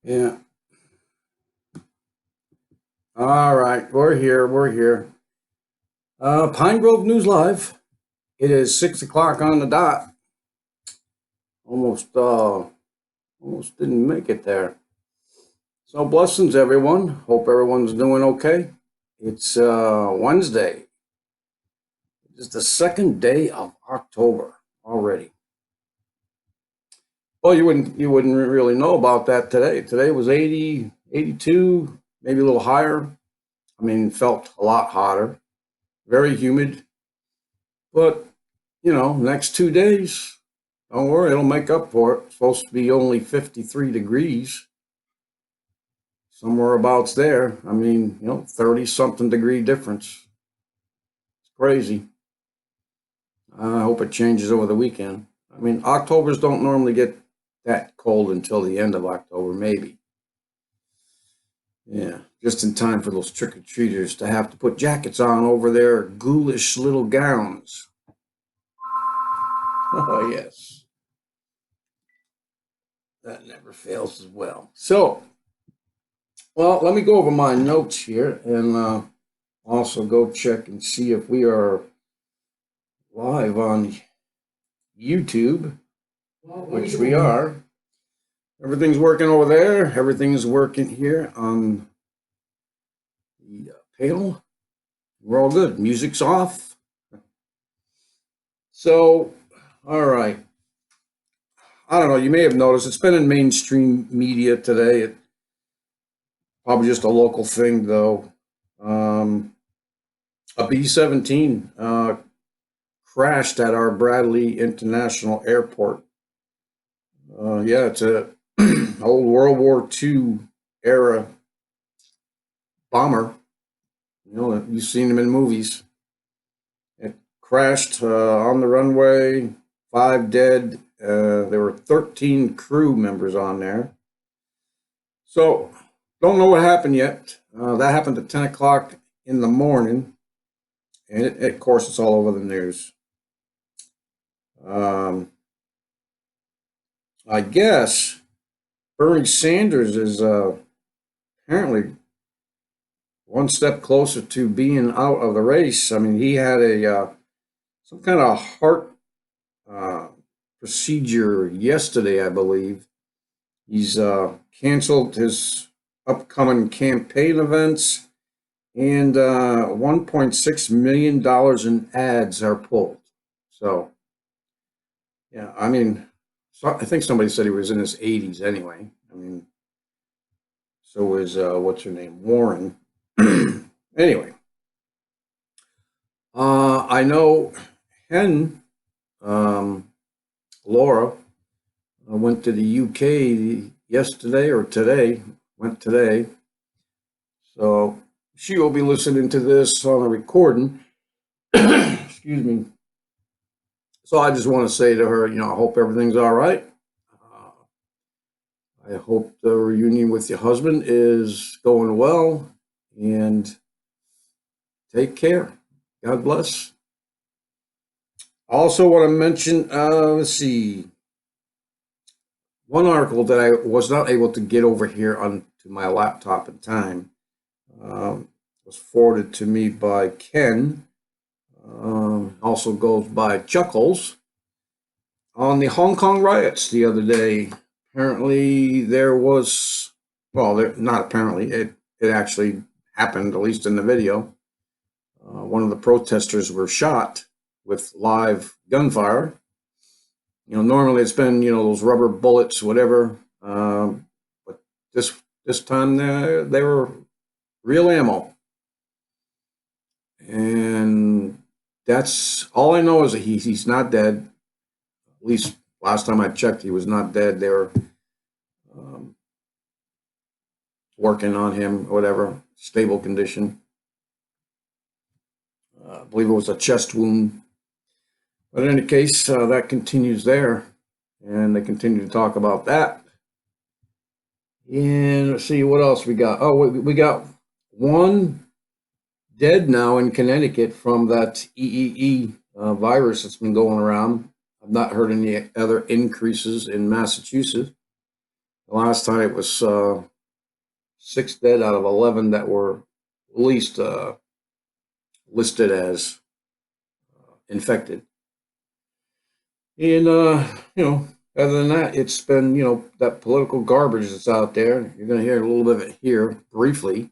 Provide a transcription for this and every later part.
Yeah. All right. We're here. We're here. Pine Grove News Live. It is 6 o'clock on the dot. Almost didn't make it there. So blessings, everyone. Hope everyone's doing okay. It's Wednesday. It's the second day of October already. Well, you wouldn't really know about that today. Today was 80, 82, maybe a little higher. I mean, felt a lot hotter. Very humid. But next 2 days, don't worry, it'll make up for it. It's supposed to be only 53 degrees, somewhere abouts there. I mean, 30 something degree difference. It's crazy. I hope it changes over the weekend. I mean, Octobers don't normally get that cold until the end of October, maybe. Yeah, just in time for those trick or treaters to have to put jackets on over their ghoulish little gowns. Oh, yes, that never fails as well. So, well, let me go over my notes here and also go check and see if we are live on YouTube, which we are. Everything's working over there. Everything's working here on the panel. We're all good. Music's off. So, all right. I don't know. You may have noticed it's been in mainstream media today. Probably just a local thing, though. A B-17 crashed at our Bradley International Airport. Yeah, it's a old World War II era bomber. You've seen them in movies. It crashed on the runway, 5 dead. There were 13 crew members on there. So, don't know what happened yet. That happened at 10 o'clock in the morning. And of course, it's all over the news. Um, I guess Bernie Sanders is apparently one step closer to being out of the race. I mean, he had a some kind of heart uh, procedure yesterday, I believe. He's canceled his upcoming campaign events, and $1.6 million in ads are pulled. So, yeah, I mean, I think somebody said he was in his 80s anyway. I mean, so is what's her name, Warren. Anyway, I know Hen, um, Laura, went to the UK yesterday or today. Went today, so she will be listening to this on a recording. Excuse me. So I just want to say to her, I hope everything's all right. I hope the reunion with your husband is going well, and take care. God bless. Also, want to mention, let's see, one article that I was not able to get over here onto my laptop in time was forwarded to me by Ken. Also goes by Chuckles on the Hong Kong riots the other day. Apparently, there was, well, not apparently, it actually happened, at least in the video. One of the protesters were shot with live gunfire. Normally it's been, those rubber bullets, whatever. But this time they were real ammo. And that's all I know is that he's not dead. At least last time I checked, he was not dead. They were um, working on him, whatever, stable condition. I believe it was a chest wound. But in any case, that continues there. And they continue to talk about that. And let's see what else we got. Oh, we got one dead now in Connecticut from that EEE virus that's been going around. I've not heard any other increases in Massachusetts. The last time it was 6 dead out of 11 that were at least listed as infected. And, other than that, it's been, that political garbage that's out there. You're going to hear a little bit of it here briefly.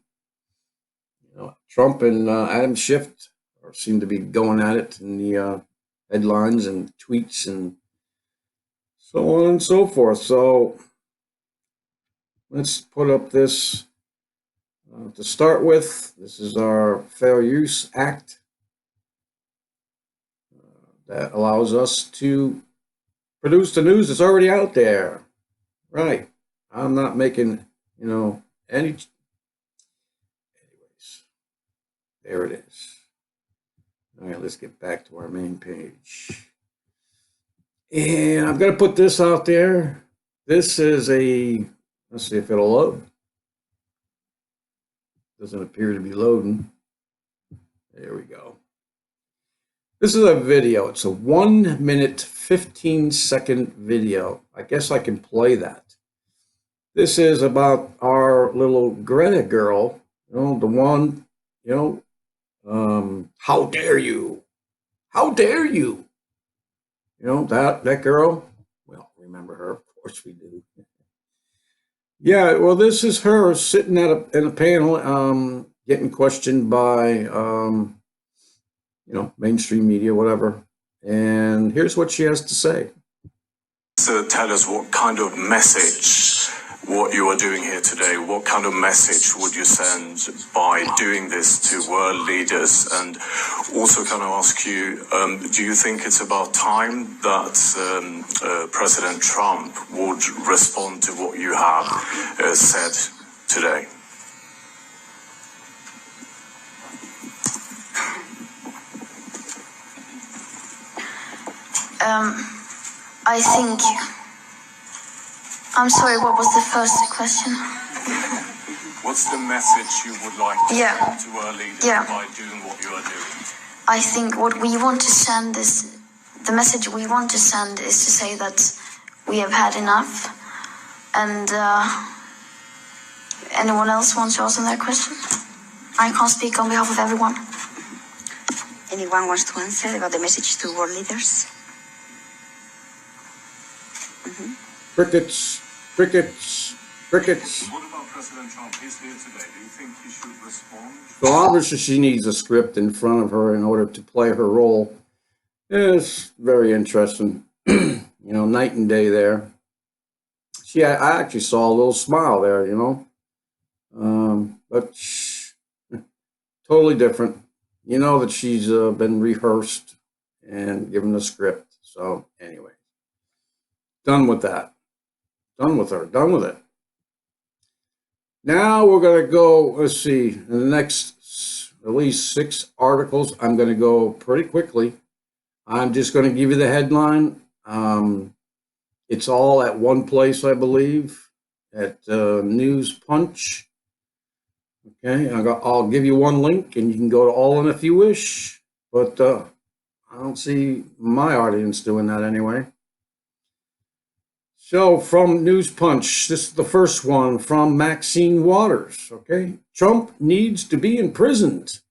Trump and Adam Schiff seem to be going at it in the headlines and tweets and so on and so forth. So let's put up this to start with. This is our Fair Use Act that allows us to produce the news that's already out there. Right. I'm not making, any. Anyways, there it is. All right, let's get back to our main page. And I'm going to put this out there. This is let's see if it'll load. Doesn't appear to be loading. There we go. This is a video. It's a 1 minute, 15-second video. I guess I can play that. This is about our little Greta girl, the one, how dare you? How dare you? That girl. Well, remember her, of course we do. Yeah, well, this is her sitting in a panel, getting questioned by, mainstream media, whatever. And here's what she has to say. So tell us what kind of message, what you are doing here today, what kind of message would you send by doing this to world leaders? And also can I ask you, do you think it's about time that President Trump would respond to what you have said today? I think, I'm sorry, what was the first question? What's the message you would like to send to our leaders by doing what you are doing? I think what we want to send is, the message we want to send is to say that we have had enough. And anyone else wants to answer that question? I can't speak on behalf of everyone. Anyone wants to answer about the message to world leaders? Crickets, crickets, crickets. What about President Trump? He's here today. Do you think he should respond? So obviously she needs a script in front of her in order to play her role. It's very interesting. Night and day there. I actually saw a little smile there, but totally different. You know that she's been rehearsed and given a script. So anyway, done with that. Done with her. Done with it. Now we're going to go, let's see, in the next at least 6 articles. I'm going to go pretty quickly. I'm just going to give you the headline. It's all at one place, I believe, at News Punch. Okay, I'll give you one link, and you can go to all of them if you wish. But I don't see my audience doing that anyway. So from News Punch, this is the first one from Maxine Waters. Okay, Trump needs to be imprisoned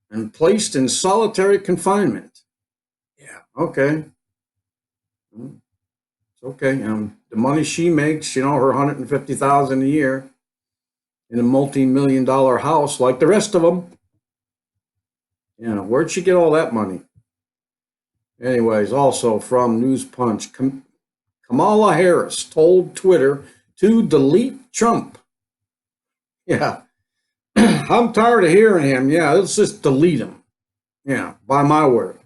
and placed in solitary confinement. Yeah, okay. It's okay. The money she makes, her $150,000 a year in a multi-million-dollar house, like the rest of them. Where'd she get all that money? Anyways, also from News Punch, Kamala Harris told Twitter to delete Trump. Yeah, I'm tired of hearing him. Yeah, let's just delete him. Yeah, by my word.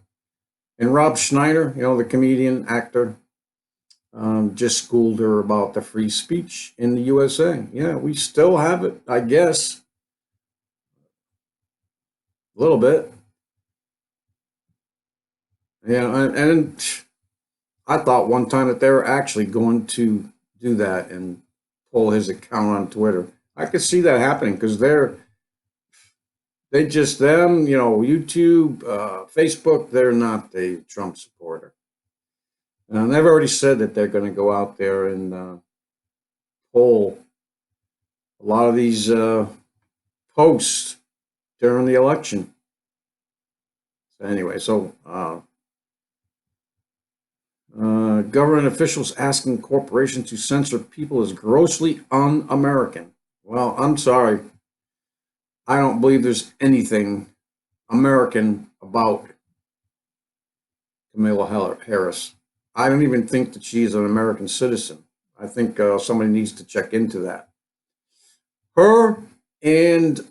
And Rob Schneider, the comedian, actor, just schooled her about the free speech in the USA. Yeah, we still have it, I guess. A little bit. Yeah, and I thought one time that they were actually going to do that and pull his account on Twitter. I could see that happening because YouTube, Facebook, they're not a Trump supporter. And they've already said that they're going to go out there and poll a lot of these posts during the election. So anyway, government officials asking corporations to censor people is grossly un-American. Well, I'm sorry. I don't believe there's anything American about Kamala Harris. I don't even think that she's an American citizen. I think somebody needs to check into that. Her and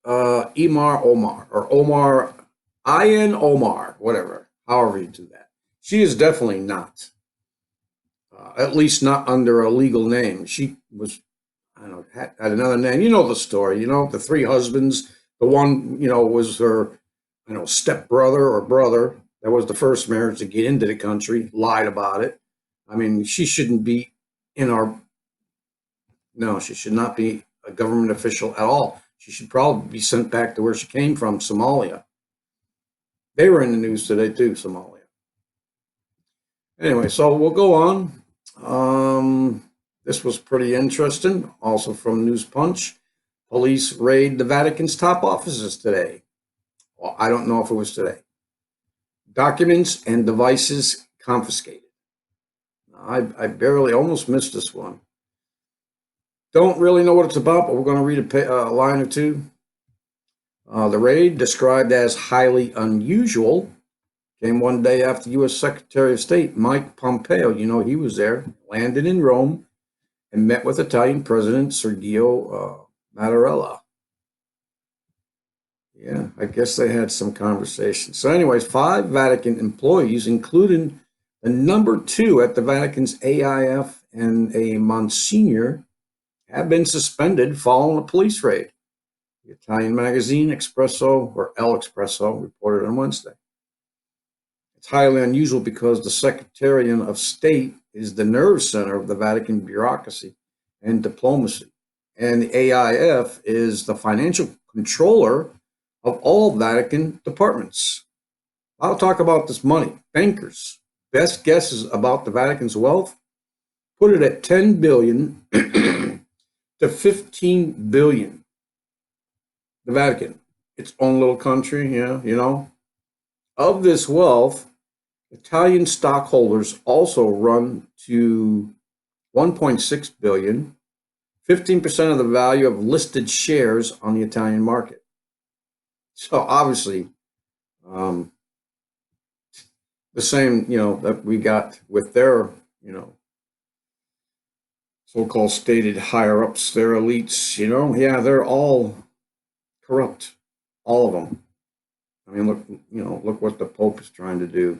Omar, whatever, however you do that. She is definitely not, at least not under a legal name. She was, I don't know, had another name. You know the story, you know, the three husbands. The one, you know, was her, stepbrother or brother. That was the first marriage to get into the country, lied about it. I mean, she shouldn't be in our, no, she should not be a government official at all. She should probably be sent back to where she came from, Somalia. They were in the news today too, Somalia. Anyway, so we'll go on. This was pretty interesting. Also from News Punch, police raid the Vatican's top offices today. Well, I don't know if it was today. Documents and devices confiscated. I barely almost missed this one. Don't really know what it's about, but we're going to read a line or two. The raid, described as highly unusual, came one day after U.S. Secretary of State Mike Pompeo, you know, he was there, landed in Rome, and met with Italian President Sergio Mattarella. Yeah, I guess they had some conversation. So anyways, 5 Vatican employees, including the number 2 at the Vatican's AIF and a Monsignor, have been suspended following a police raid. The Italian magazine Espresso, or El Espresso, reported on Wednesday. It's highly unusual because the Secretariat of State is the nerve center of the Vatican bureaucracy and diplomacy. And the AIF is the financial controller of all Vatican departments. I'll talk about this money. Bankers, best guesses about the Vatican's wealth, put it at 10 billion to 15 billion. The Vatican, its own little country, yeah, you know. Of this wealth, Italian stockholders also run to 1.6 billion, 15% of the value of listed shares on the Italian market. So obviously, the same, you know, that we got with their, you know, so-called stated higher-ups, their elites, you know, yeah, they're all corrupt, all of them. I mean, look what the Pope is trying to do.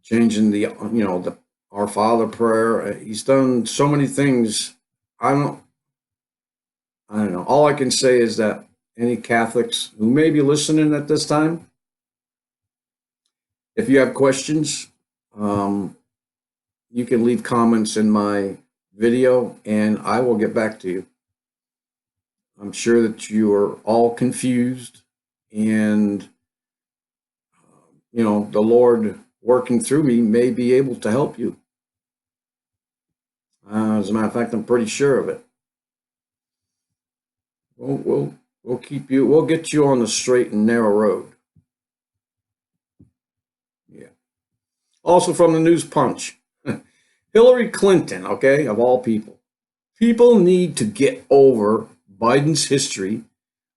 Changing the Our Father prayer. He's done so many things. I don't know. All I can say is that any Catholics who may be listening at this time, if you have questions, you can leave comments in my video and I will get back to you. I'm sure that you are all confused and, the Lord working through me may be able to help you. As a matter of fact, I'm pretty sure of it. We'll get you on the straight and narrow road. Yeah. Also from the News Punch, Hillary Clinton, okay, of all people. People need to get over Biden's history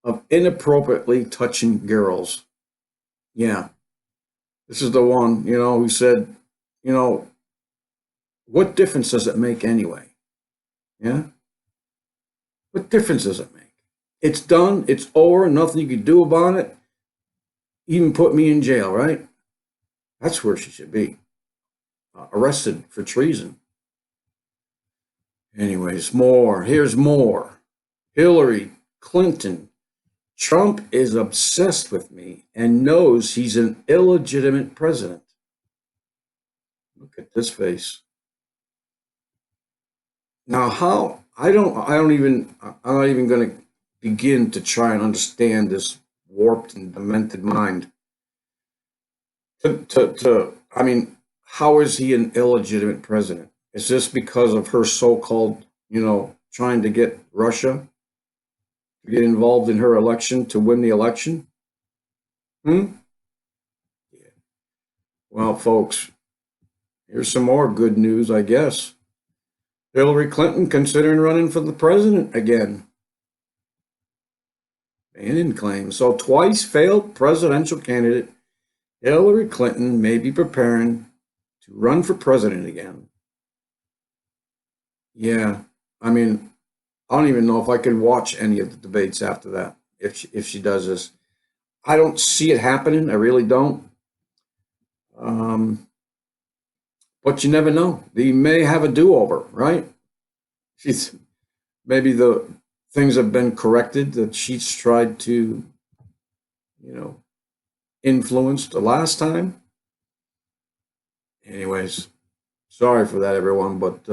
of inappropriately touching girls. Yeah. This is the one, who said, what difference does it make anyway? Yeah? What difference does it make? It's done. It's over. Nothing you can do about it. Even put me in jail, right? That's where she should be. Arrested for treason. Anyways, more. Here's more. Hillary Clinton. Trump is obsessed with me and knows he's an illegitimate president. Look at this face. Now, I'm not even going to begin to try and understand this warped and demented mind. How is he an illegitimate president? Is this because of her so-called, trying to get Russia to get involved in her election to win the election? Hmm? Yeah. Well, folks, here's some more good news, I guess. Hillary Clinton considering running for the president again. Bannon claims. So twice failed presidential candidate Hillary Clinton may be preparing to run for president again. Yeah, I mean, I don't even know if I could watch any of the debates after that if she does this. I don't see it happening. I really don't. Um, but you never know. They may have a do-over, right? She's maybe the things have been corrected that she's tried to, you know, influence the last time. Anyways, sorry for that, everyone, but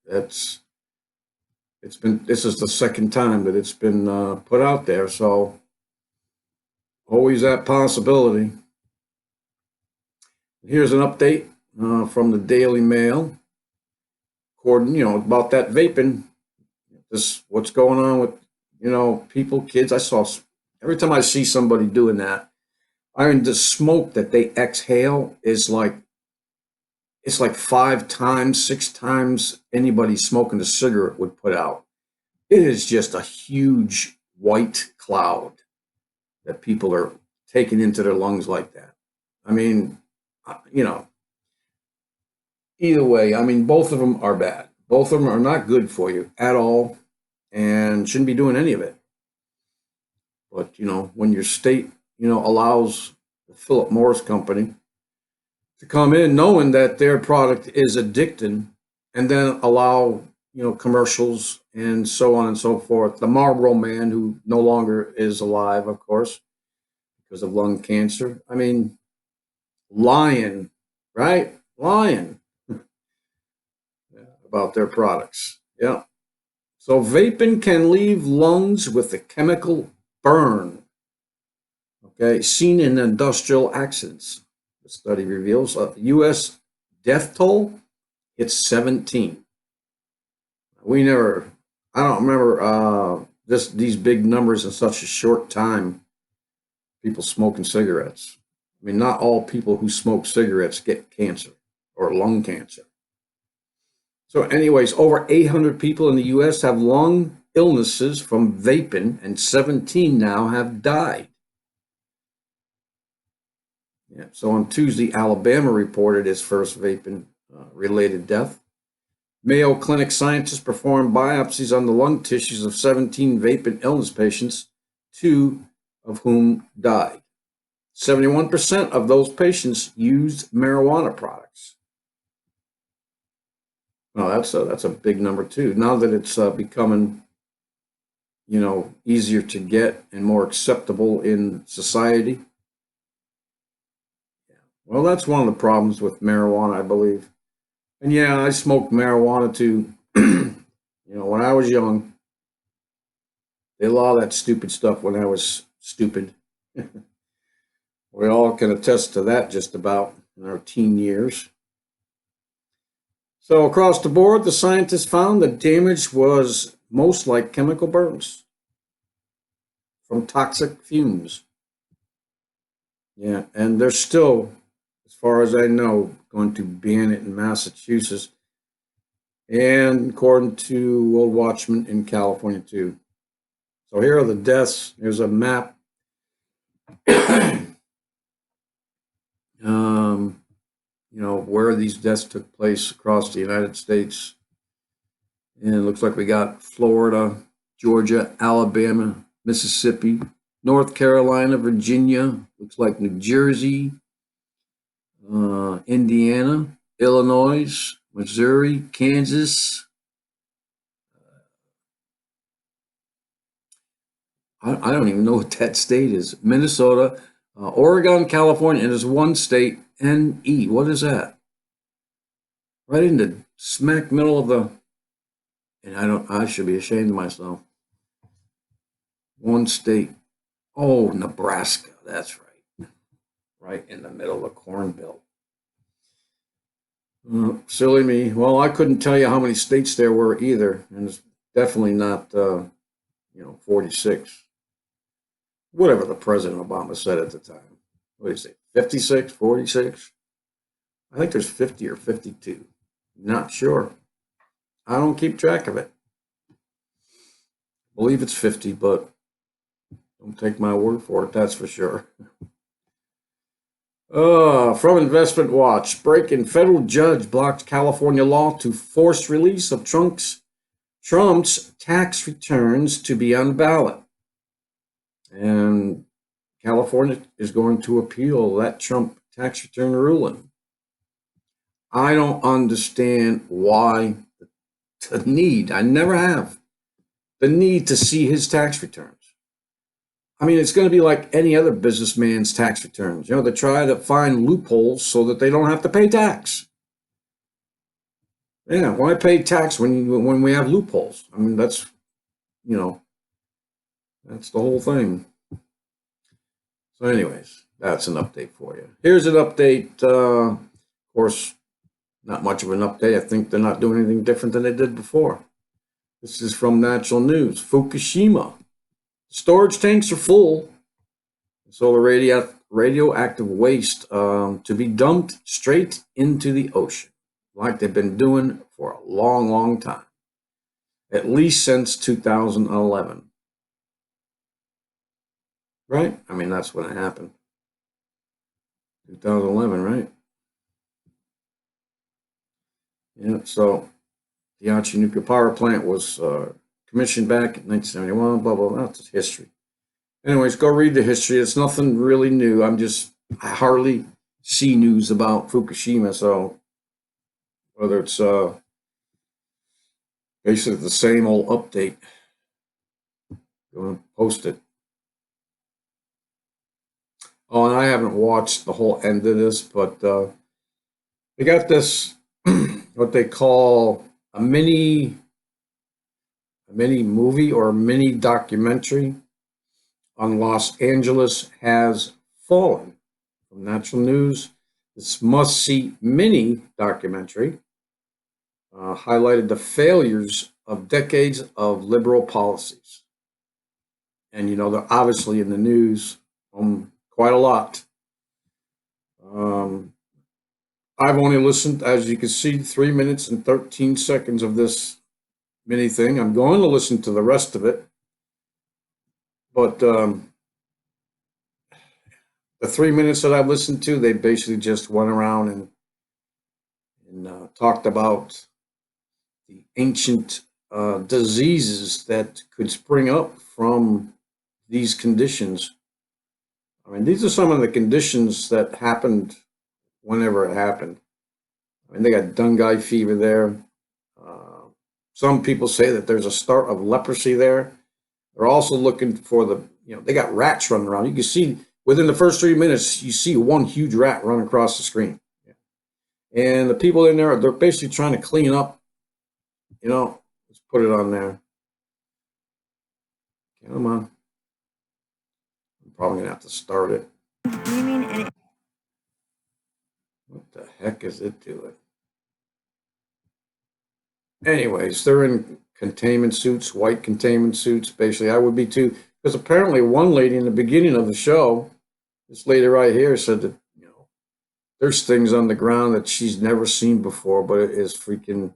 that's this is the second time that it's been put out there, so always that possibility. Here's an update from the Daily Mail, according, about that vaping. This what's going on with, people, kids. Every time I see somebody doing that, I mean, the smoke that they exhale is like it's like 5 times, 6 times anybody smoking a cigarette would put out. It is just a huge white cloud that people are taking into their lungs like that. I mean, you know, either way, I mean, both of them are bad. Both of them are not good for you at all and shouldn't be doing any of it. But, when your state, allows the Philip Morris Company to come in knowing that their product is addicting and then allow, commercials and so on and so forth. The Marlboro Man, who no longer is alive, of course, because of lung cancer. I mean, lying, right? Lying about their products. Yeah. So vaping can leave lungs with a chemical burn. Okay, seen in industrial accidents. The study reveals a U.S. death toll hits 17. I don't remember these big numbers in such a short time. People smoking cigarettes. I mean, not all people who smoke cigarettes get cancer or lung cancer. So, anyways, over 800 people in the U.S. have lung illnesses from vaping, and 17 now have died. Yeah. So on Tuesday, Alabama reported its first vaping-related death. Mayo Clinic scientists performed biopsies on the lung tissues of 17 vaping illness patients, 2 of whom died. 71% of those patients used marijuana products. Well, that's a big number too. Now that it's becoming, easier to get and more acceptable in society. Well, that's one of the problems with marijuana, I believe. And yeah, I smoked marijuana too. When I was young, they allowed that stupid stuff when I was stupid. We all can attest to that just about in our teen years. So across the board, the scientists found the damage was most like chemical burns from toxic fumes. Yeah, and they're still, as far as I know, going to ban it in Massachusetts and according to World Watchman in California too. So here are the deaths. Here's a map. Where these deaths took place across the United States. And it looks like we got Florida, Georgia, Alabama, Mississippi, North Carolina, Virginia, looks like New Jersey, Indiana, Illinois, Missouri, Kansas. I don't even know what that state is. Minnesota, Oregon, California, and there's one state, NE. What is that? Right in the smack middle of the, and I should be ashamed of myself. One state. Oh, Nebraska. That's right. Right in the middle of the Corn Belt. Silly me. Well, I couldn't tell you how many states there were either, and it's definitely not, 46. Whatever the President Obama said at the time. What do you say? 56, 46? I think there's 50 or 52. Not sure. I don't keep track of it. I believe it's 50, but don't take my word for it. That's for sure. From Investment Watch, break-in federal judge blocked California law to force release of Trump's tax returns to be on ballot. And California is going to appeal that Trump tax return ruling. I don't understand why the need, I never have, the need to see his tax returns. I mean, it's going to be like any other businessman's tax returns. They try to find loopholes so that they don't have to pay tax. Yeah, why pay tax when we have loopholes? I mean, that's the whole thing. So anyways, that's an update for you. Here's an update. Of course, not much of an update. I think they're not doing anything different than they did before. This is from National News. Fukushima. Storage tanks are full. So the radioactive waste to be dumped straight into the ocean, like they've been doing for a long, long time, at least since 2011. Right? I mean, that's when it happened. 2011, right? Yeah, so the Aichi nuclear power plant was commissioned back in 1971, blah, blah, blah. That's history. Anyways, go read the history. It's nothing really new. I hardly see news about Fukushima, so whether it's basically the same old update, go and post it. Oh, and I haven't watched the whole end of this, but they got this, what they call a mini movie or a mini documentary on Los Angeles Has Fallen from National News. This must-see mini documentary highlighted the failures of decades of liberal policies. And, they're obviously in the news quite a lot. I've only listened, as you can see, 3 minutes and 13 seconds of this mini thing. I'm going to listen to the rest of it. But the 3 minutes that I've listened to, they basically just went around and talked about the ancient diseases that could spring up from these conditions. I mean, these are some of the conditions that happened whenever it happened. I mean, they got Dengue fever there. Some people say that there's a start of leprosy there. They're also looking for they got rats running around. You can see within the first 3 minutes, you see one huge rat run across the screen. And the people in there, they're basically trying to clean up. Let's put it on there. Come on. I'm probably going to have to start it. What the heck is it doing? Anyways, they're in containment suits, white containment suits. Basically, I would be too, because apparently one lady in the beginning of the show, this lady right here, said that there's things on the ground that she's never seen before, but it is freaking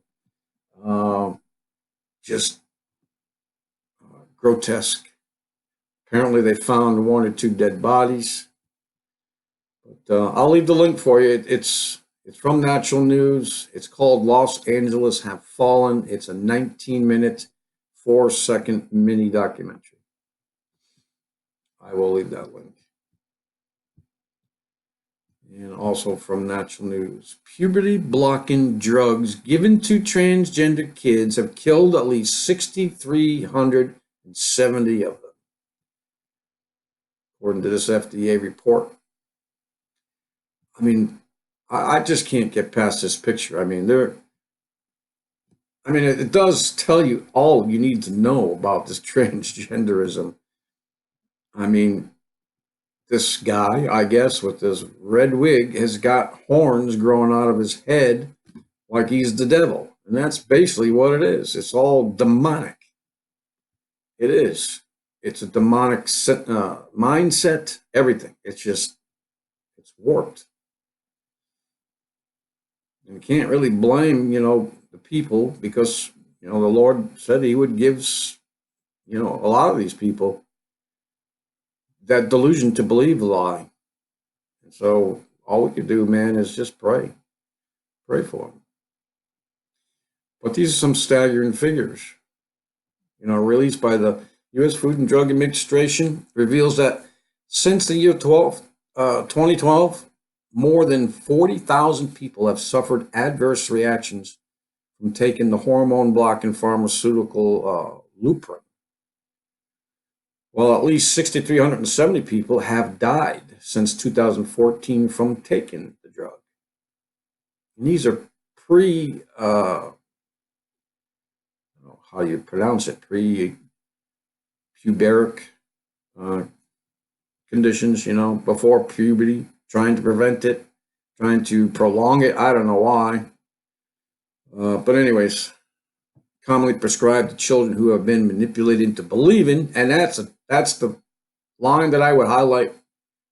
just grotesque. Apparently, they found 1 or 2 dead bodies. But I'll leave the link for you. It's from National News. It's called Los Angeles Have Fallen. It's a 19-minute, 4-second mini documentary. I will leave that link. And also from National News. Puberty-blocking drugs given to transgender kids have killed at least 6,370 of them, according to this FDA report. I mean, I just can't get past this picture. I mean, it does tell you all you need to know about this transgenderism. I mean, this guy, I guess, with this red wig has got horns growing out of his head like he's the devil. And that's basically what it is. It's all demonic. It is. It's a demonic mindset, everything. It's warped. And you can't really blame, the people because, the Lord said he would give, a lot of these people that delusion to believe the lie. And so all we could do, man, is just pray. Pray for them. But these are some staggering figures. Released by the U.S. Food and Drug Administration reveals that since the year 2012, more than 40,000 people have suffered adverse reactions from taking the hormone-blocking pharmaceutical Lupron, while at least 6,370 people have died since 2014 from taking the drug. And these are how you pronounce it, pre-puberic conditions, before puberty, trying to prevent it, trying to prolong it. I don't know why. But anyways, commonly prescribed to children who have been manipulated into believing, and that's the line that I would highlight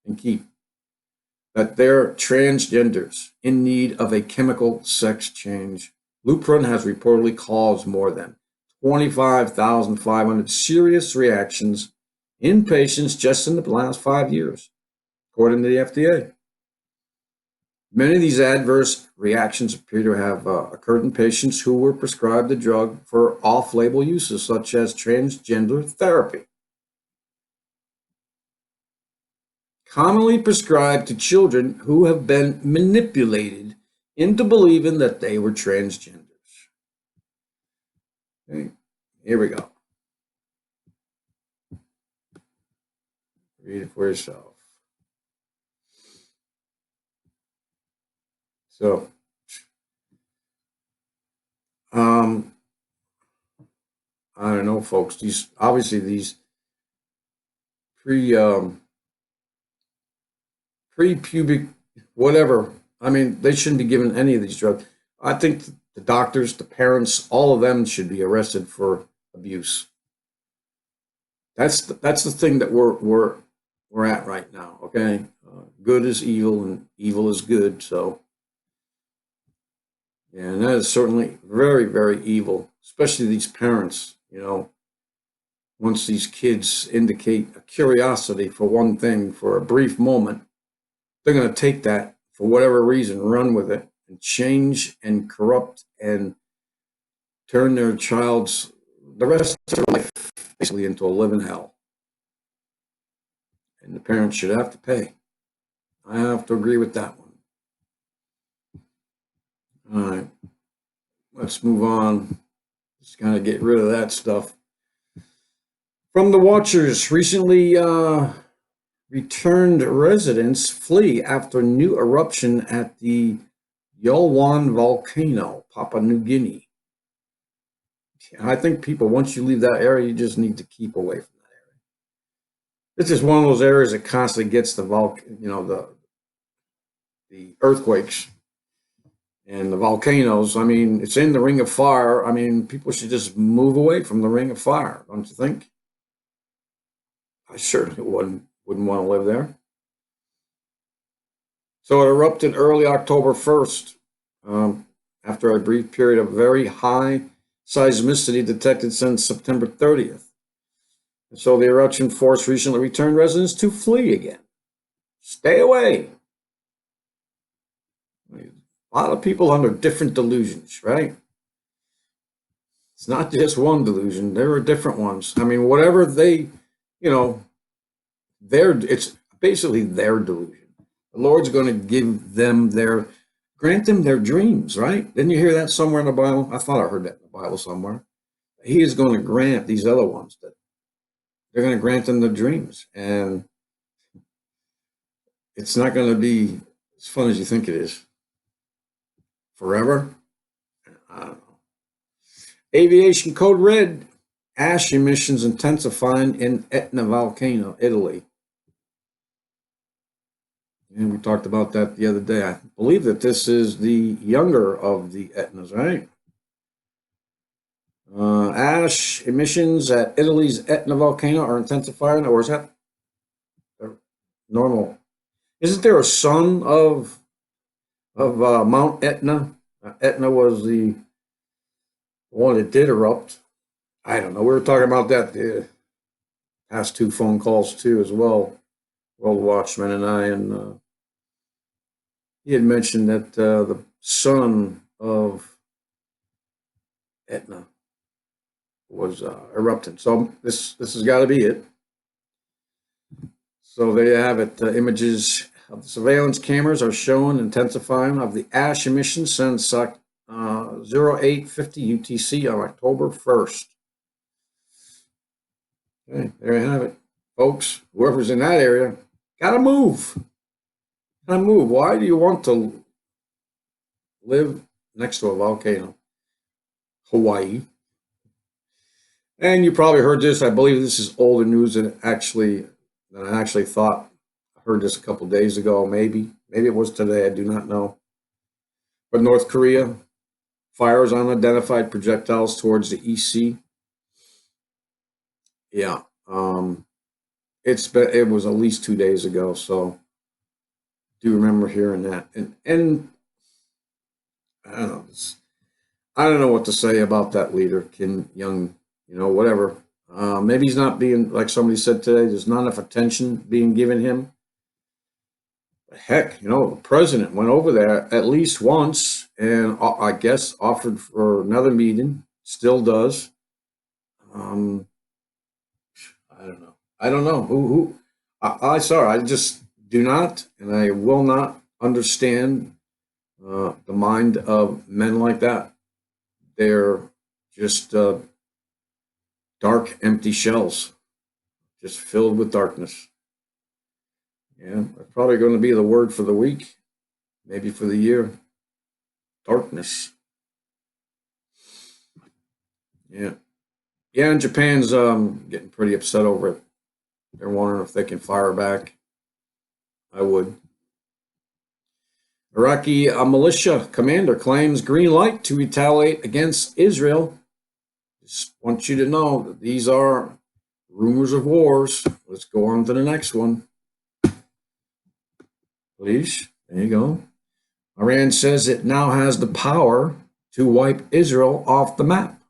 and keep, that they're transgenders in need of a chemical sex change. Lupron has reportedly caused more than 25,500 serious reactions in patients just in the last 5 years, according to the FDA. Many of these adverse reactions appear to have occurred in patients who were prescribed the drug for off-label uses, such as transgender therapy. Commonly prescribed to children who have been manipulated into believing that they were transgenders. Okay, here we go. Read it for yourself. So, I don't know, folks. These pre-pubic, whatever. I mean, they shouldn't be given any of these drugs. I think the doctors, the parents, all of them should be arrested for abuse. That's the thing that we're at right now. Okay, good is evil and evil is good. So, yeah, and that is certainly very, very evil, especially these parents. Once these kids indicate a curiosity for one thing for a brief moment, they're going to take that for whatever reason, run with it, and change and corrupt and turn their child's, the rest of their life, basically into a living hell. And the parents should have to pay. I have to agree with that one. All right, let's move on. Just kind of get rid of that stuff. From the Watchers, recently returned residents flee after new eruption at the Yolwan volcano, Papua New Guinea. I think people, once you leave that area, you just need to keep away from that area. This is one of those areas that constantly gets the earthquakes and the volcanoes. I mean, it's in the Ring of Fire. I mean, people should just move away from the Ring of Fire, don't you think? I certainly wouldn't want to live there. So it erupted early October 1st, after a brief period of very high seismicity detected since September 30th. And so the eruption force recently returned residents to flee again. Stay away. A lot of people under different delusions, right? It's not just one delusion. There are different ones. I mean, whatever they, it's basically their delusion. The Lord's going to give them grant them their dreams, right? Didn't you hear that somewhere in the Bible? I thought I heard that in the Bible somewhere. He is going to grant these other ones that they're going to grant them the dreams. And it's not going to be as fun as you think it is. Forever? I don't know. Aviation code red. Ash emissions intensifying in Etna volcano, Italy. And we talked about that the other day. I believe that this is the younger of the Etnas, right? Ash emissions at Italy's Etna volcano are intensifying, or is that normal? Isn't there a son of Mount Etna? Etna was the one that did erupt. I don't know. We were talking about that the past two phone calls too, as well. World Watchman and I, and he had mentioned that the son of Etna was erupting. So this has got to be it. So there you have it. Images of the surveillance cameras are showing intensifying of the ash emissions since 0850 UTC on October 1st. Okay, there you have it, folks. Whoever's in that area, gotta move. Gotta move. Why do you want to live next to a volcano? Hawaii. And you probably heard this. I believe this is older news than I actually thought. I heard this a couple days ago, maybe. Maybe it was today. I do not know. But North Korea fires unidentified projectiles towards the EC. Yeah. It was at least 2 days ago, so I do remember hearing that. And I don't know. I don't know what to say about that leader, Kim Young, whatever. Maybe he's not being, like somebody said today, there's not enough attention being given him. But heck, the president went over there at least once and I guess offered for another meeting, still does. I don't know. I don't know sorry, I just do not, and I will not understand the mind of men like that. They're just dark, empty shells, just filled with darkness. Yeah, that's probably going to be the word for the week, maybe for the year. Darkness. Yeah. Yeah, and Japan's getting pretty upset over it. They're wondering if they can fire back. I would. Iraqi militia commander claims green light to retaliate against Israel. Just want you to know that these are rumors of wars. Let's go on to the next one. Please. There you go. Iran says it now has the power to wipe Israel off the map.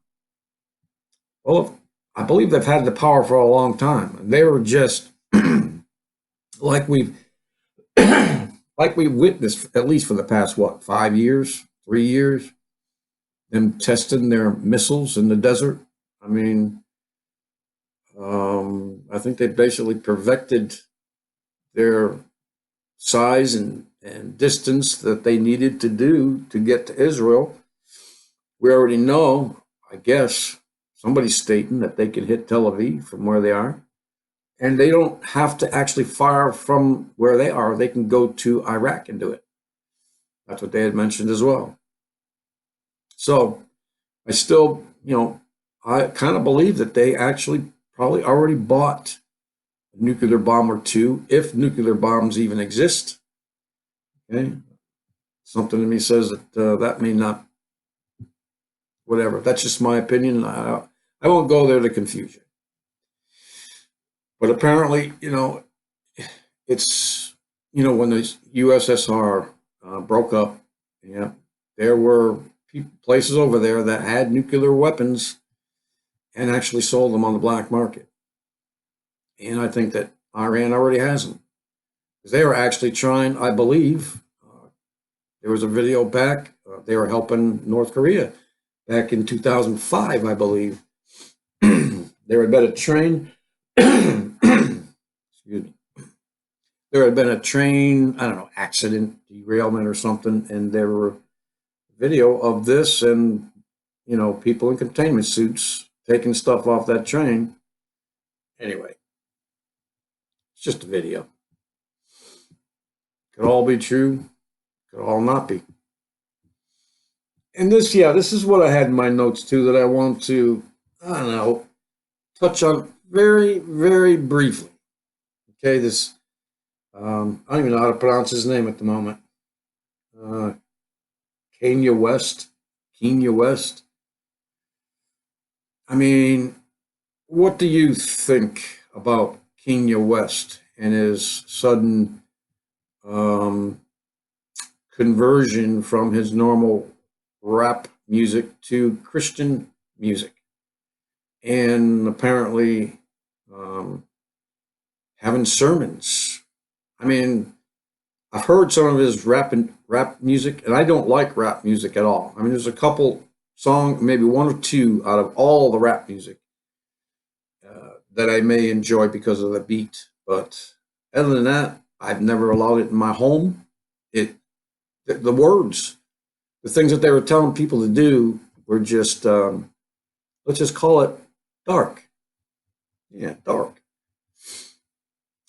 Well, I believe they've had the power for a long time. They were just like we've witnessed, at least for the past 5 years, 3 years, them testing their missiles in the desert. I mean, I think they basically perfected their size and distance that they needed to do to get to Israel. We already know, I guess, somebody's stating that they can hit Tel Aviv from where they are. And they don't have to actually fire from where they are. They can go to Iraq and do it. That's what they had mentioned as well. So I still, I kind of believe that they actually probably already bought a nuclear bomb or two, if nuclear bombs even exist. Okay. Something in me says that that may not, whatever. That's just my opinion. I won't go there to confuse you. But apparently, it's, when the USSR broke up, yeah, there were places over there that had nuclear weapons and actually sold them on the black market. And I think that Iran already has them. Because they were actually trying, I believe, there was a video back, they were helping North Korea back in 2005, I believe. There had been a train, excuse me, there had been a train, I don't know, accident, derailment or something, and there were video of this and, people in containment suits taking stuff off that train. Anyway, it's just a video. Could all be true, could all not be. And this is what I had in my notes too that I want to, I don't know, touch on very, very briefly. Okay, this I don't even know how to pronounce his name at the moment. Uh, Kanye West. Kanye West. I mean, what do you think about Kanye West and his sudden um, conversion from his normal rap music to Christian music? And apparently um, having sermons. I mean, I've heard some of his rap music, and I don't like rap music at all. I mean, there's a couple song, maybe one or two out of all the rap music that I may enjoy because of the beat. But other than that, I've never allowed it in my home. It the words, the things that they were telling people to do were just let's just call it dark. Yeah, dark.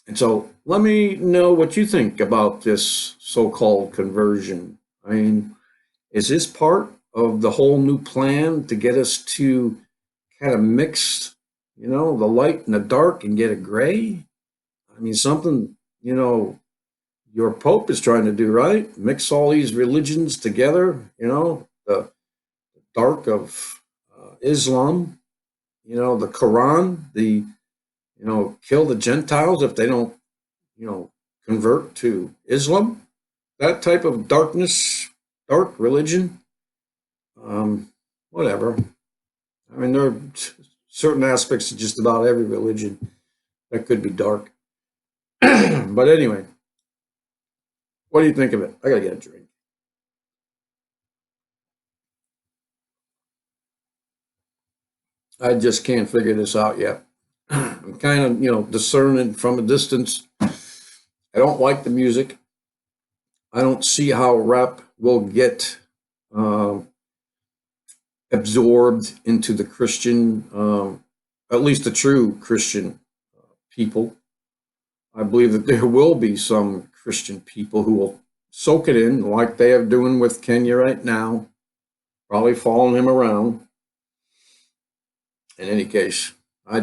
And so let me know what you think about this so-called conversion. I mean, is this part of the whole new plan to get us to kind of mix, the light and the dark and get a gray? I mean, something, your Pope is trying to do, right? Mix all these religions together, the dark of Islam, the Quran, kill the Gentiles if they don't, convert to Islam. That type of darkness, dark religion, whatever. I mean, there are certain aspects of just about every religion that could be dark. But anyway, what do you think of it? I gotta get a drink. I just can't figure this out yet. I'm kind of, discerning from a distance. I don't like the music. I don't see how rap will get uh, absorbed into the Christian, at least the true Christian people. I believe that there will be some Christian people who will soak it in, like they are doing with Kenya right now, probably following him around. In any case, I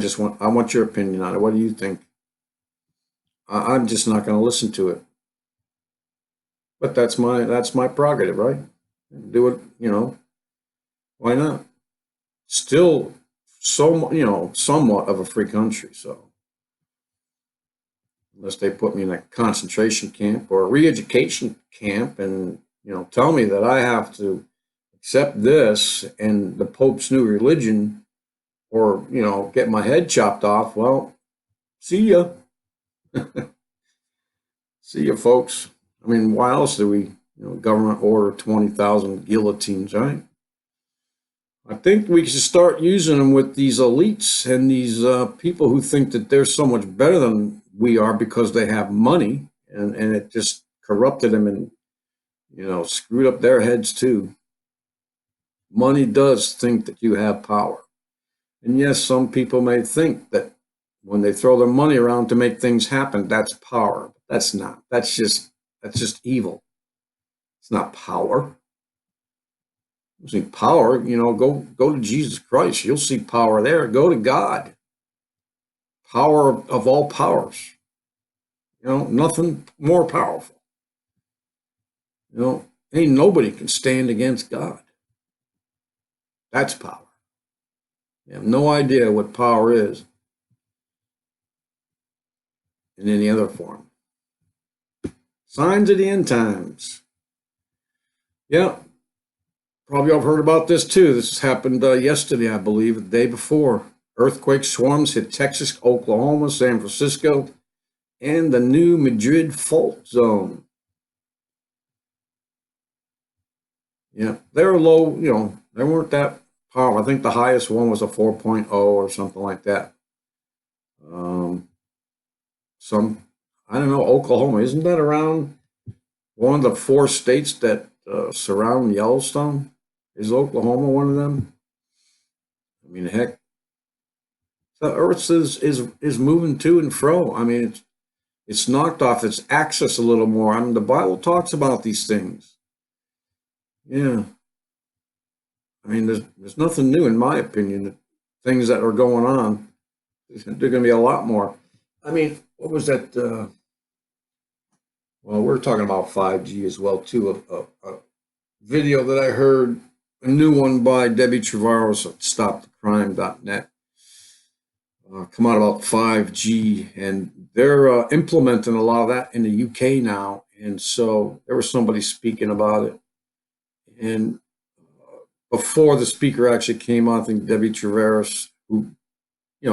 want your opinion on it. What do you think? I'm just not going to listen to it. But that's my prerogative, right? Do it, why not? Still, somewhat of a free country. So unless they put me in a concentration camp or a re-education camp and tell me that I have to accept this and the Pope's new religion, or get my head chopped off, well, see ya. See ya, folks. I mean, why else do we, government order 20,000 guillotines, right? I think we should start using them with these elites and these people who think that they're so much better than we are because they have money, and it just corrupted them and, screwed up their heads too. Money does think that you have power. And yes, some people may think that when they throw their money around to make things happen, that's power. That's not. That's just evil. It's not power. You see power, go to Jesus Christ. You'll see power there. Go to God. Power of all powers. Nothing more powerful. Ain't nobody can stand against God. That's power. You have no idea what power is in any other form. Signs of the end times. Yeah, probably I've heard about this too. This happened yesterday, I believe, the day before. Earthquake swarms hit Texas, Oklahoma, San Francisco, and the new Madrid fault zone. Yeah, they were low, they weren't that powerful. I think the highest one was a 4.0 or something like that. Um, some, I don't know, Oklahoma, isn't that around one of the four states that surround Yellowstone? Is Oklahoma one of them? I mean, heck, the Earth is moving to and fro. I mean, it's knocked off its axis a little more. I mean, the Bible talks about these things. Yeah, I mean, there's nothing new in my opinion. Things that are going on, there's going to be a lot more. I mean, what was that? Well, we're talking about 5G as well too. A video that I heard, a new one by Debbie Trevaros at stopthecrime.net, come out about 5G, and they're implementing a lot of that in the UK now. And so there was somebody speaking about it, and before the speaker actually came on, I think Debbie Trevaros, who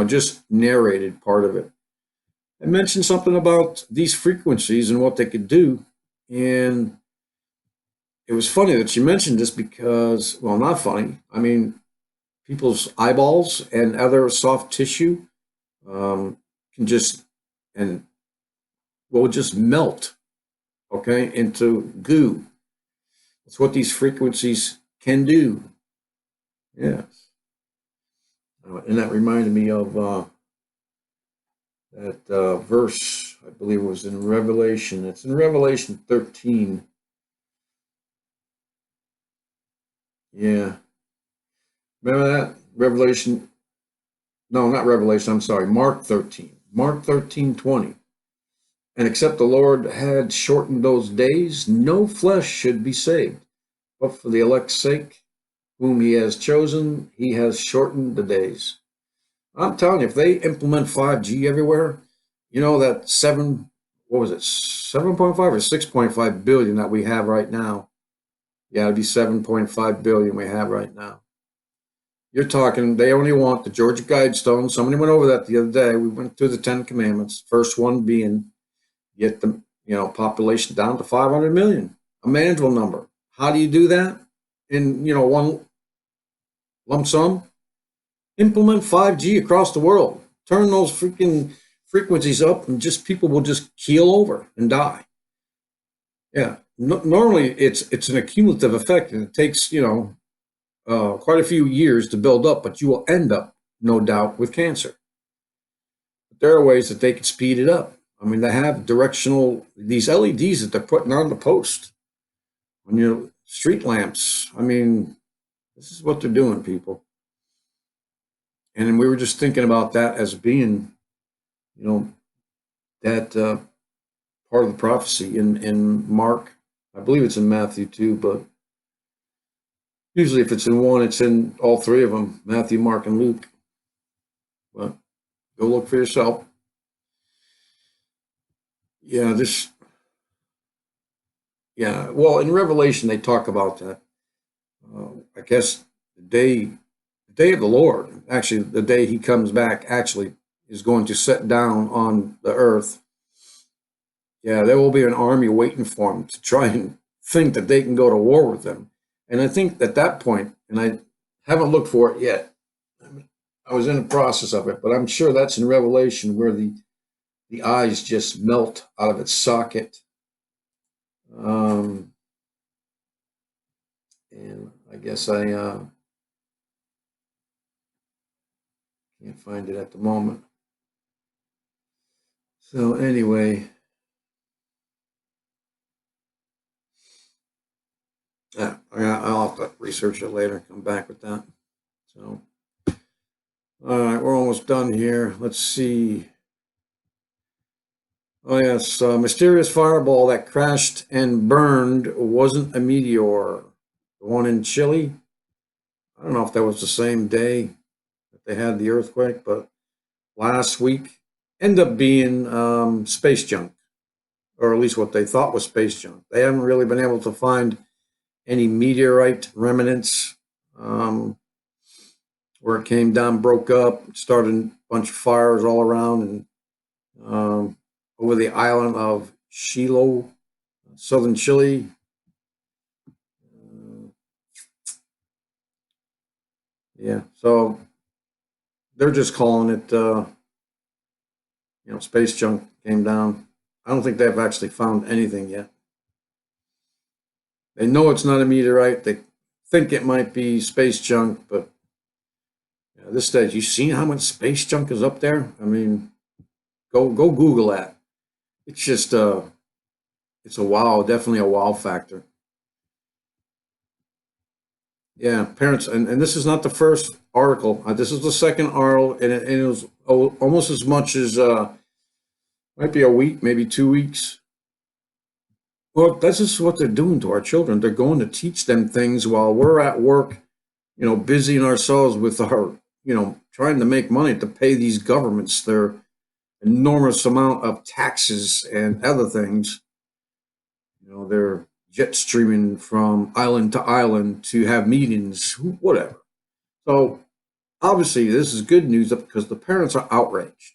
just narrated part of it, and mentioned something about these frequencies and what they could do. And it was funny that she mentioned this because, well, not funny. I mean, people's eyeballs and other soft tissue can just, and will just melt, okay, into goo. That's what these frequencies can do. Yes. And that reminded me of that verse, I believe it was in Revelation. It's in Revelation 13. Yeah. Remember that? Revelation. No, not Revelation. I'm sorry. Mark 13. Mark 13:20. And except the Lord had shortened those days, no flesh should be saved. But for the elect's sake, whom he has chosen, he has shortened the days. I'm telling you, if they implement 5G everywhere, that what was it, 7.5 or 6.5 billion that we have right now. Yeah, it'd be 7.5 billion we have right now. You're talking, they only want the Georgia Guidestones. Somebody went over that the other day. We went through the 10 Commandments. First one being get the population down to 500 million, a manageable number. How do you do that in one lump sum? Implement 5G across the world. Turn those freaking frequencies up, and just people will just keel over and die. Yeah, normally it's an accumulative effect, and it takes quite a few years to build up, but you will end up, no doubt, with cancer. But there are ways that they can speed it up. I mean, they have these LEDs that they're putting on the post, on street lamps. I mean, this is what they're doing, people. And we were just thinking about that as being, that part of the prophecy in Mark. I believe it's in Matthew too, but usually if it's in one, it's in all three of them, Matthew, Mark, and Luke. But go look for yourself. Yeah, well, in Revelation, they talk about that. I guess the day of the Lord, actually, the day he comes back, actually is going to set down on the earth. Yeah, there will be an army waiting for him to try and think that they can go to war with them. And I think at that point, and I haven't looked for it yet, I was in the process of it, but I'm sure that's in Revelation where the eyes just melt out of its socket. And I guess I can't find it at the moment. So anyway, yeah, I'll have to research it later, come back with that. So, all right, we're almost done here. Let's see. Oh yes, mysterious fireball that crashed and burned wasn't a meteor. The one in Chile. I don't know if that was the same day that they had the earthquake, but last week ended up being space junk, or at least what they thought was space junk. They haven't really been able to find any meteorite remnants where it came down, broke up, started a bunch of fires all around, and over the island of Chilo, southern Chile. Yeah, so they're just calling it, space junk came down. I don't think they've actually found anything yet. They know it's not a meteorite. They think it might be space junk, but at this stage, you seen how much space junk is up there? I mean, go Google that. It's just it's a wow, definitely a wow factor. Yeah, parents, and this is not the first article. This is the second article, and it was almost as much as might be a week, maybe 2 weeks. Well, that's just what they're doing to our children. They're going to teach them things while we're at work, busying ourselves with our, trying to make money to pay these governments their enormous amount of taxes and other things. They're jet streaming from island to island to have meetings, whatever. So obviously, this is good news because the parents are outraged.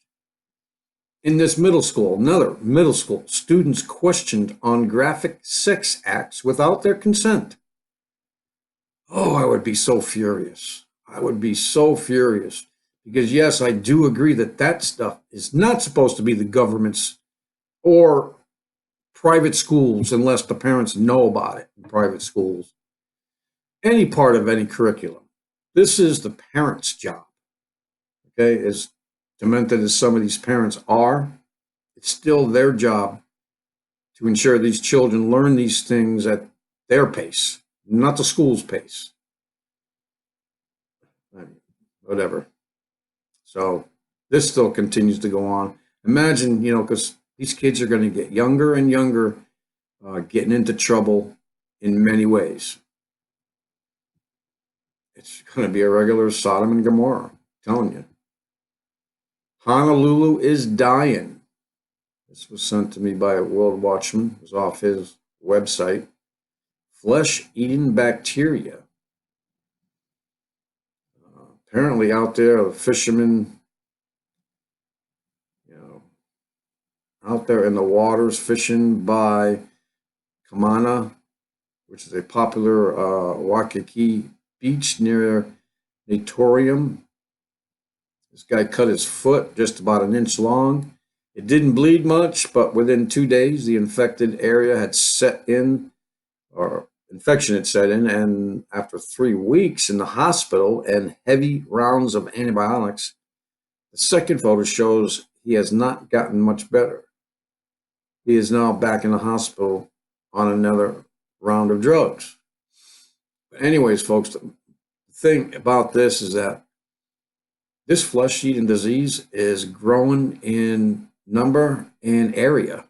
In this middle school, another middle school, students questioned on graphic sex acts without their consent. Oh, I would be so furious. I would be so furious. Because, yes, I do agree that that stuff is not supposed to be the government's or private schools unless the parents know about it in private schools. Any part of any curriculum. This is the parents' job. Okay, as demented as some of these parents are, it's still their job to ensure these children learn these things at their pace, not the school's pace. I mean, whatever. So this still continues to go on. Imagine, because these kids are going to get younger and younger, getting into trouble in many ways. It's going to be a regular Sodom and Gomorrah, I'm telling you. Honolulu is dying. This was sent to me by a World Watchman. It was off his website. Flesh-eating bacteria. Apparently out there, the fishermen, out there in the waters fishing by Kamana, which is a popular Waikiki beach near Natorium. This guy cut his foot just about an inch long. It didn't bleed much, but within 2 days, the infected area had set in, or infection had set in, and after 3 weeks in the hospital and heavy rounds of antibiotics, the second photo shows he has not gotten much better. He is now back in the hospital on another round of drugs. But anyways, folks, the thing about this is that this flesh-eating disease is growing in number and area.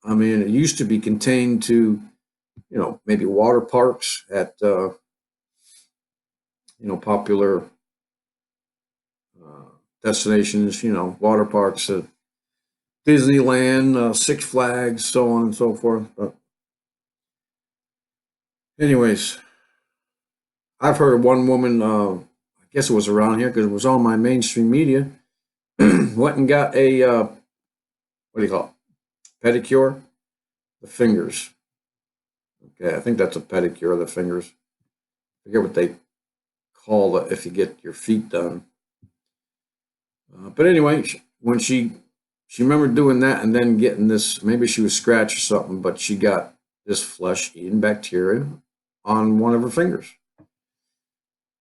I mean, it used to be contained to, maybe water parks at, popular destinations, water parks at Disneyland, Six Flags, so on and so forth. But anyways, I've heard of one woman, I guess it was around here because it was on my mainstream media, went and got a, what do you call it? Pedicure? The fingers. Okay, I think that's a pedicure of the fingers. I forget what they call it if you get your feet done. But anyway, when she remembered doing that and then getting this, maybe she was scratched or something, but she got this flesh-eating bacteria on one of her fingers.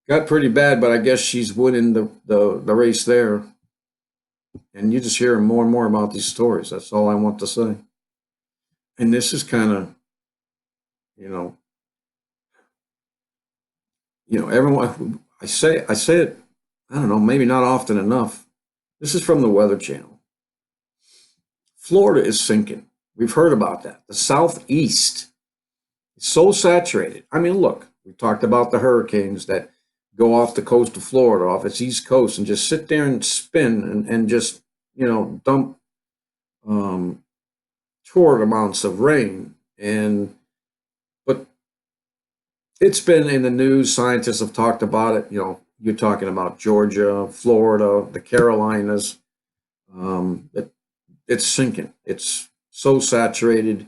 Got pretty bad, but I guess she's winning the race there. And you just hear more and more about these stories. That's all I want to say. And this is kind of, everyone. I say it. I don't know, maybe not often enough. This is from the Weather Channel. Florida is sinking. We've heard about that. The Southeast is so saturated. I mean, look, we talked about the hurricanes that go off the coast of Florida, off its east coast, and just sit there and spin and just, dump torrid amounts of rain. But it's been in the news. Scientists have talked about it. You're talking about Georgia, Florida, the Carolinas. It's sinking. It's so saturated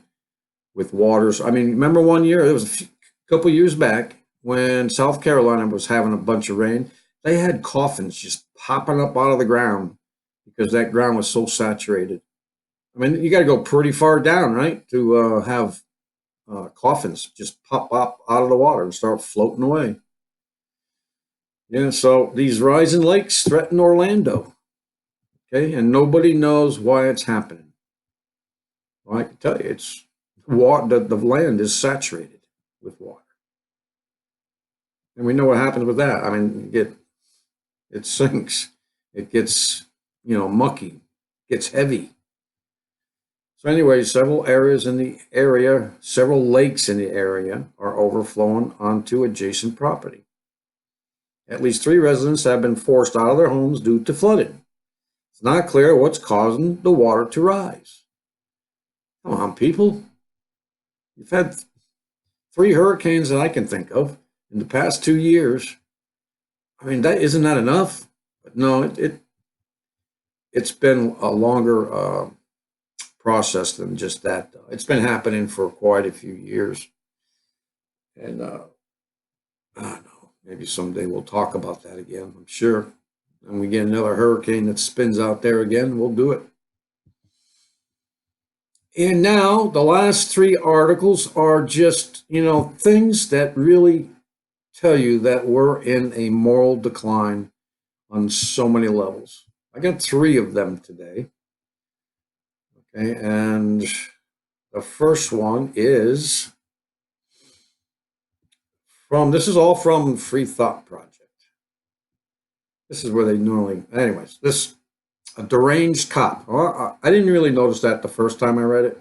with waters. I mean, remember one year, there was a couple years back when South Carolina was having a bunch of rain. They had coffins just popping up out of the ground because that ground was so saturated. I mean, you got to go pretty far down, right, to have coffins just pop up out of the water and start floating away. Yeah, so these rising lakes threaten Orlando. Okay, and nobody knows why it's happening. Well, I can tell you, it's water. The land is saturated with water, and we know what happens with that. I mean, it sinks, it gets mucky, gets heavy. So anyway, several areas in the area, several lakes in the area are overflowing onto adjacent property. At least 3 residents have been forced out of their homes due to flooding. It's not clear what's causing the water to rise. Come on, people. You've had 3 hurricanes that I can think of in the past 2 years. I mean, isn't that enough? But no, it's been a longer process than just that. It's been happening for quite a few years. And I don't know, maybe someday we'll talk about that again, I'm sure. And we get another hurricane that spins out there again, we'll do it. And now the last 3 articles are just, things that really tell you that we're in a moral decline on so many levels. I got 3 of them today. Okay, and the first one is this is all from Free Thought Project. This is where they normally, anyways, a deranged cop. Well, I didn't really notice that the first time I read it.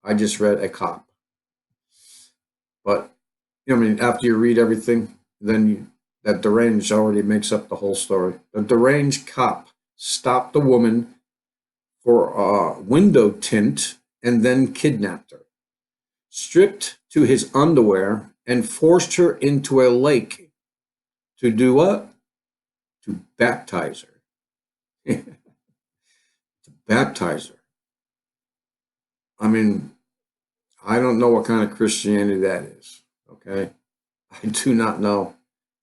I just read a cop. But, after you read everything, then that deranged already makes up the whole story. The deranged cop stopped the woman for window tint and then kidnapped her, stripped to his underwear, and forced her into a lake to do what? To baptize her. To baptize her. I mean, I don't know what kind of Christianity that is, okay? I do not know.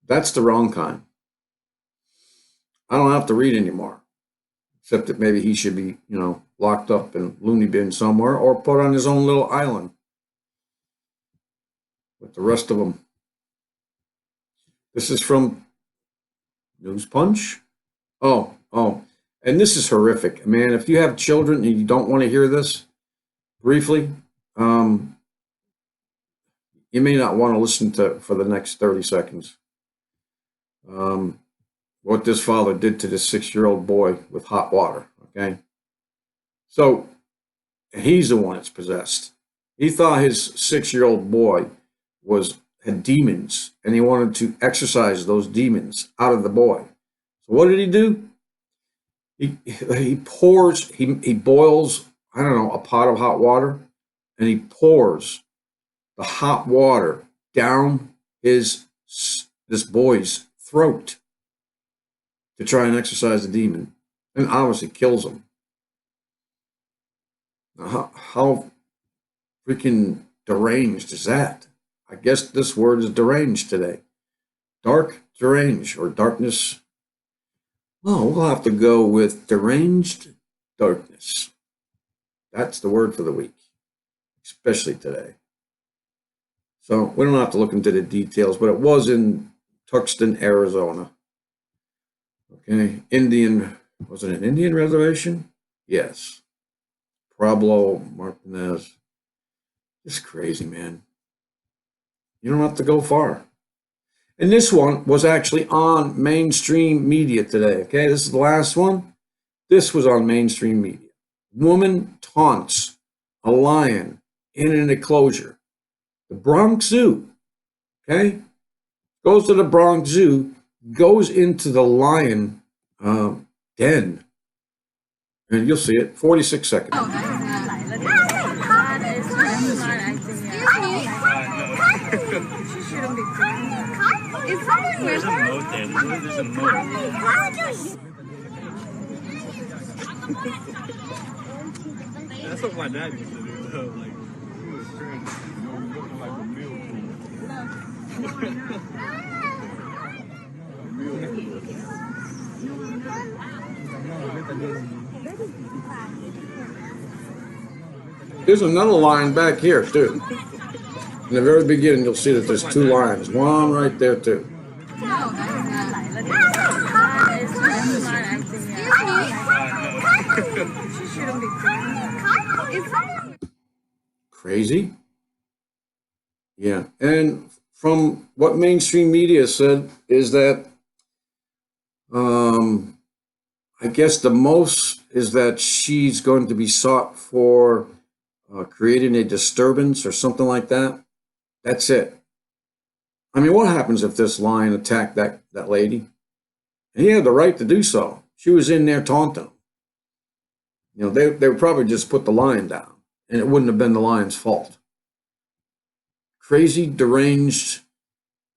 That's the wrong kind. I don't have to read anymore, except that maybe he should be, locked up in loony bin somewhere or put on his own little island with the rest of them. This is from News Punch. Oh, and this is horrific. Man, if you have children and you don't want to hear this, briefly, you may not want to listen to for the next 30 seconds. What this father did to this 6-year-old boy with hot water, okay? So he's the one that's possessed. He thought his 6-year-old boy had demons, and he wanted to exorcise those demons out of the boy. So what did he do? He boils, I don't know, a pot of hot water, and he pours the hot water down this boy's throat to try and exorcise the demon, and obviously kills him. Now, how freaking deranged is that? I guess this word is deranged today. Deranged, or darkness. Oh, we'll have to go with deranged darkness. That's the word for the week, especially today. So we don't have to look into the details, but it was in Tucson, Arizona. Okay, was it an Indian reservation? Yes. Pablo Martinez. It's crazy, man. You don't have to go far. And this one was actually on mainstream media today. Okay, this is the last one. This was on mainstream media. Woman taunts a lion in an enclosure. The Bronx Zoo. Okay, goes to the Bronx Zoo, goes into the lion den, and you'll see it. 46 seconds. There's a moat there. There's a moat. That's what my dad used to do, though. Like, he was strange. Looking like a mule. There's another lion back here, too. In the very beginning, you'll see that there's 2 lions. One right there, too. Crazy? Yeah. And from what mainstream media said is that I guess the most is that she's going to be sought for creating a disturbance or something like that, that's it. I mean, what happens if this lion attacked that lady? And he had the right to do so. She was in there taunting him. You know, they would probably just put the lion down, and it wouldn't have been the lion's fault. Crazy, deranged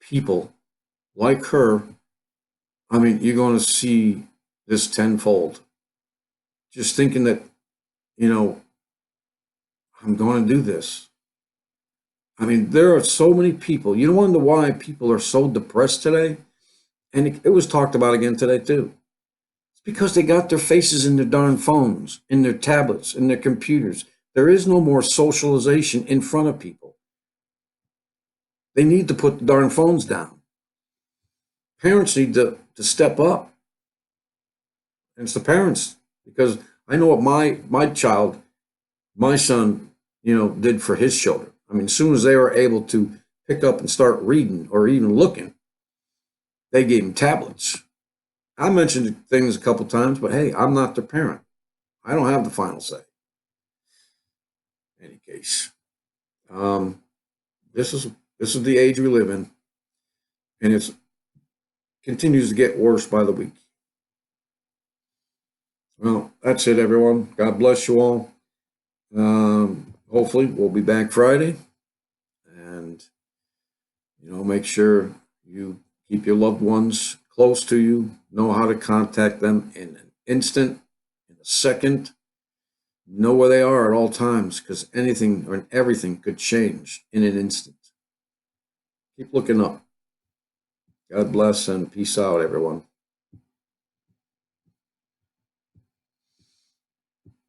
people like her, I mean, you're going to see this tenfold. Just thinking that, you know, I'm going to do this. I mean, there are so many people. You wonder why people are so depressed today? And it was talked about again today, too. It's because they got their faces in their darn phones, in their tablets, in their computers. There is no more socialization in front of people. They need to put the darn phones down. Parents need to step up. And it's the parents, because I know what my child, my son, you know, did for his children. I mean, as soon as they were able to pick up and start reading or even looking, they gave them tablets. I mentioned things a couple times, but hey, I'm not their parent. I don't have the final say. In any case, this is the age we live in, and it continues to get worse by the week. Well, that's it, everyone. God bless you all. Hopefully, we'll be back Friday, and you know, make sure you keep your loved ones close to you. Know how to contact them in an instant, in a second. Know where they are at all times, because anything or everything could change in an instant. Keep looking up. God bless and peace out, everyone.